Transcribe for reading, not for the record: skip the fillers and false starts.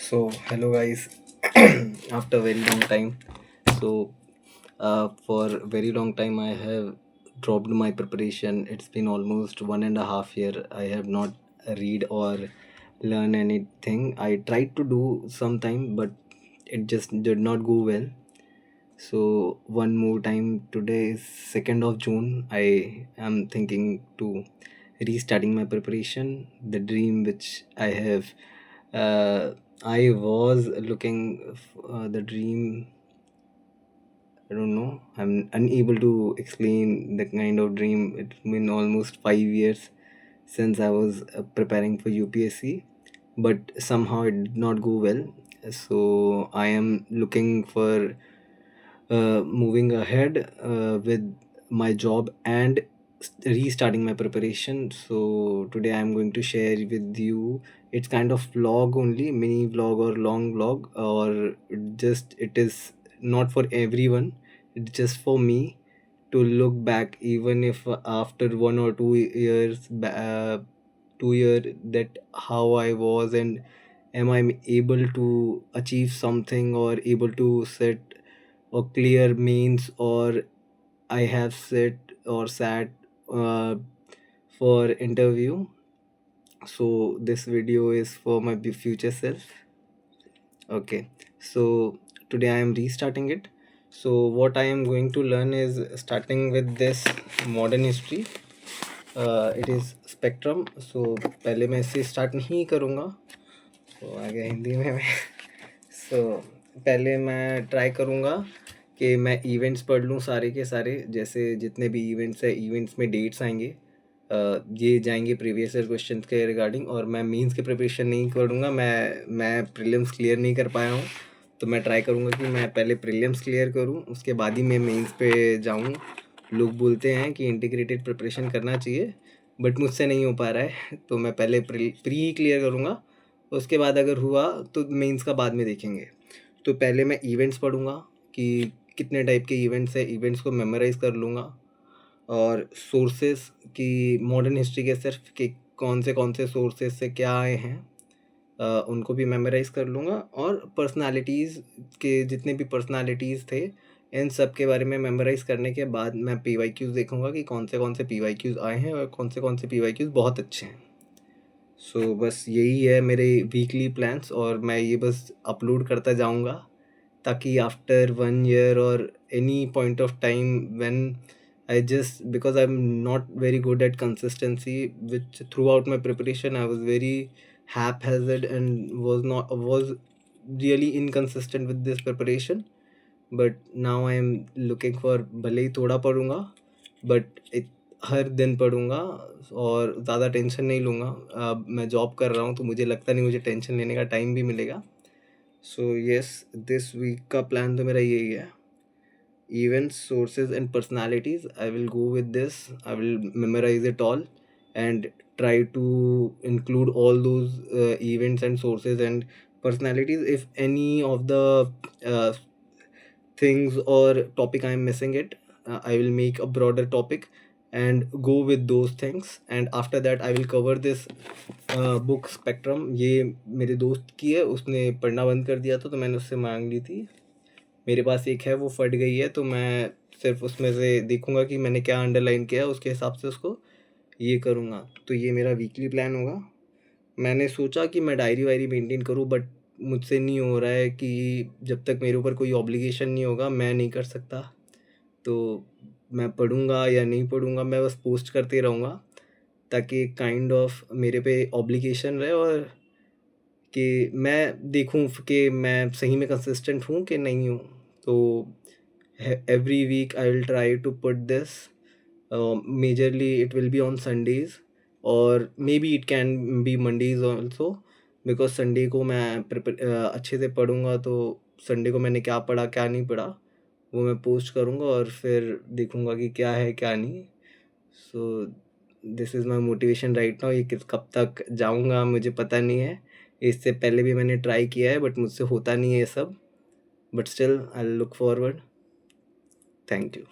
So, hello guys. After very long time. So, for very long time, I have dropped my preparation. It's been almost 1.5 year. I have not read or learn anything. I tried to do sometime, but it just did not go well. So, one more time. Today is 2nd of June. I am thinking to restarting my preparation. The dream which I have uh, I was looking the dream. I don't know. I'm unable to explain the kind of dream. It's been almost 5 years since I was preparing for UPSC, but somehow it did not go well. So I am looking for moving ahead with my job and restarting my preparation. So today I'm going to share with you. It's kind of vlog only, mini vlog or long vlog, or just it is not for everyone. It's just for me to look back, even if after 1 or 2 years, 2 year, that how I was, and am I able to achieve something or able to set or clear means, or I have sit or sat uh, for interview. So this video is for my future self. Okay, so today I am restarting it. So what I am going to learn is starting with this modern history. It is spectrum. So पहले मैं इससे start नहीं करूँगा. तो आ गया हिंदी में मैं. सो पहले मैं ट्राई करूँगा कि मैं इवेंट्स पढ़ लूँ सारे के सारे, जैसे जितने भी इवेंट्स है, इवेंट्स में डेट्स आएंगे, ये जाएंगे प्रीवियस ईयर क्वेश्चन के रिगार्डिंग. और मैं मींस की प्रिपरेशन नहीं करूँगा. मैं प्रीलिम्स क्लियर नहीं कर पाया हूँ, तो मैं ट्राई करूँगा कि मैं पहले प्रीलिम्स क्लियर करूँ, उसके बाद ही मैं मेंस पे जाऊँ. लोग बोलते हैं कि इंटीग्रेटेड प्रिपरेशन करना चाहिए, बट मुझसे नहीं हो पा रहा है. तो मैं पहले प्री ही क्लियर करूँगा, उसके बाद अगर हुआ तो मेंस का बाद में देखेंगे. तो पहले मैं इवेंट्स पढ़ूँगा कि कितने टाइप के इवेंट्स है, इवेंट्स को मेमोराइज़ कर लूँगा. और सोर्सेस की मॉडर्न हिस्ट्री के सिर्फ कि कौन से सोर्सेस से क्या आए हैं, उनको भी मेमोराइज़ कर लूँगा. और पर्सनालिटीज़ के जितने भी पर्सनालिटीज़ थे, इन सब के बारे में मेमोराइज़ करने के बाद मैं PYQs देखूँगा कि कौन से PYQs आए हैं और कौन से PYQs बहुत अच्छे हैं. सो बस यही है मेरे वीकली प्लान्स, और मैं ये बस अपलोड करता जाऊँगा, ताकि आफ्टर 1 year और any point of time when I just, because I'm not very good at consistency, which throughout my preparation I was very haphazard and was really inconsistent with this preparation. But now I am looking for, भले ही थोड़ा पढ़ूंगा, but हर दिन पढ़ूंगा और ज़्यादा tension नहीं लूँगा. मैं जॉब कर रहा हूँ, तो मुझे लगता नहीं मुझे टेंशन लेने का टाइम भी मिलेगा. सो यस, दिस वीक का प्लान तो मेरा यही है. Events, sources, and personalities. I will go with this. I will memorize it all and try to include all those events and sources and personalities. If any of the uh, things or topic I am missing it, I will make a broader topic and go with those things. And after that I will cover this book Spectrum. ये मेरे दोस्त की है, उसने पढ़ना बंद कर दिया था, तो मैंने उससे मांग ली थी. मेरे पास एक है, वो फट गई है, तो मैं सिर्फ उसमें से देखूंगा कि मैंने क्या अंडरलाइन किया है, उसके हिसाब से उसको ये करूँगा. तो ये मेरा वीकली प्लान होगा. मैंने सोचा कि मैं डायरी वायरी मेंटेन करूँ, बट मुझसे नहीं हो रहा है कि जब तक मेरे ऊपर कोई ऑब्लिगेशन नहीं होगा मैं नहीं कर सकता. तो मैं पढ़ूँगा या नहीं पढ़ूँगा, मैं बस पोस्ट करते रहूँगा, ताकि काइंड ऑफ मेरे पे ऑब्लिगेशन रहे, और कि मैं देखूँ कि मैं सही में कंसिस्टेंट हूँ कि नहीं हूँ. तो every week I will try to put this. Majorly it will be on Sundays, or maybe it can be Mondays also, because Sunday को मैं अच्छे से पढ़ूँगा, तो संडे को मैंने क्या पढ़ा क्या नहीं पढ़ा वो मैं पोस्ट करूँगा, और फिर देखूँगा कि क्या है क्या नहीं. So this is my motivation right now. ये कब तक जाऊँगा मुझे पता नहीं है. इससे पहले भी मैंने ट्राई किया है, बट मुझसे होता नहीं है ये सब. But still I look forward. Thank you.